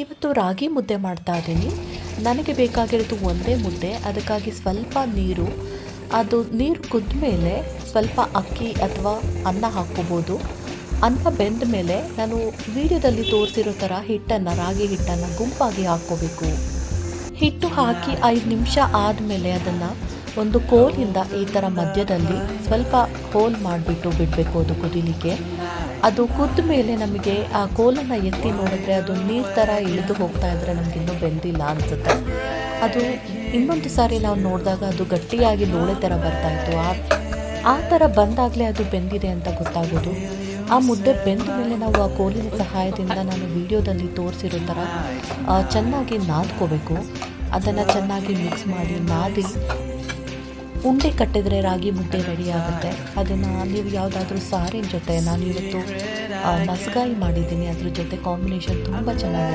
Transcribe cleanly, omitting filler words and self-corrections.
ಇವತ್ತು ರಾಗಿ ಮುದ್ದೆ ಮಾಡ್ತಾ ಇದ್ದೀನಿ. ನನಗೆ ಬೇಕಾಗಿರೋದು ಒಂದೇ ಮುದ್ದೆ. ಅದಕ್ಕಾಗಿ ಸ್ವಲ್ಪ ನೀರು, ಅದು ನೀರು ಕುದ್ದ ಮೇಲೆ ಸ್ವಲ್ಪ ಅಕ್ಕಿ ಅಥವಾ ಅನ್ನ ಹಾಕ್ಕೋಬೋದು. ಅನ್ನ ಬೆಂದ ಮೇಲೆ ನಾನು ವಿಡಿಯೋದಲ್ಲಿ ತೋರಿಸಿರೋ ಥರ ರಾಗಿ ಹಿಟ್ಟನ್ನು ಗುಂಪಾಗಿ ಹಾಕ್ಕೋಬೇಕು. ಹಿಟ್ಟು ಹಾಕಿ 5 ನಿಮಿಷ ಆದಮೇಲೆ ಅದನ್ನು ಒಂದು ಕೋಲಿಂದ ಈ ಥರ ಮಧ್ಯದಲ್ಲಿ ಸ್ವಲ್ಪ ಹೋಲ್ ಮಾಡಿಬಿಟ್ಟು ಬಿಡಬೇಕು ಅದು ಕುದಿಲಿಕ್ಕೆ. ಅದು ಕುದ್ದ ಮೇಲೆ ನಮಗೆ ಆ ಕೋಲನ್ನು ಎತ್ತಿ ನೋಡಿದ್ರೆ ಅದು ನೀರು ಥರ ಇಳಿದು ಹೋಗ್ತಾ ಇದ್ದರೆ ನಮ್ಗೆ ಇನ್ನೂ ಬೆಂದಿಲ್ಲ ಅನಿಸುತ್ತೆ. ಅದು ಇನ್ನೊಂದು ಸಾರಿ ನಾವು ನೋಡಿದಾಗ ಅದು ಗಟ್ಟಿಯಾಗಿ ಲೋಳೆ ಥರ ಬರ್ತಾಯಿತ್ತು. ಆ ಥರ ಬಂದಾಗಲೇ ಅದು ಬೆಂದಿದೆ ಅಂತ ಗೊತ್ತಾಗೋದು. ಆ ಮುದ್ದೆ ಬೆಂದ ಮೇಲೆ ನಾವು ಆ ಕೋಲಿನ ಸಹಾಯದಿಂದ ನಾನು ವಿಡಿಯೋದಲ್ಲಿ ತೋರಿಸಿರೋ ಥರ ಚೆನ್ನಾಗಿ ನಾದ್ಕೋಬೇಕು. ಅದನ್ನು ಚೆನ್ನಾಗಿ ಮಿಕ್ಸ್ ಮಾಡಿ ನಾದಿ ಉಂಡೆ ಕಟ್ಟಿದರೆ ರಾಗಿ ಮುದ್ದೆ ರೆಡಿ ಆಗುತ್ತೆ. ಅದನ್ನು ನೀವು ಯಾವುದಾದ್ರೂ ಸಾರಿನ ಜೊತೆ, ನಾನು ಇವತ್ತು ಮಸ್ಗಾಯಿ ಮಾಡಿದ್ದೀನಿ, ಅದ್ರ ಜೊತೆ ಕಾಂಬಿನೇಷನ್ ತುಂಬ ಚೆನ್ನಾಗಿದೆ.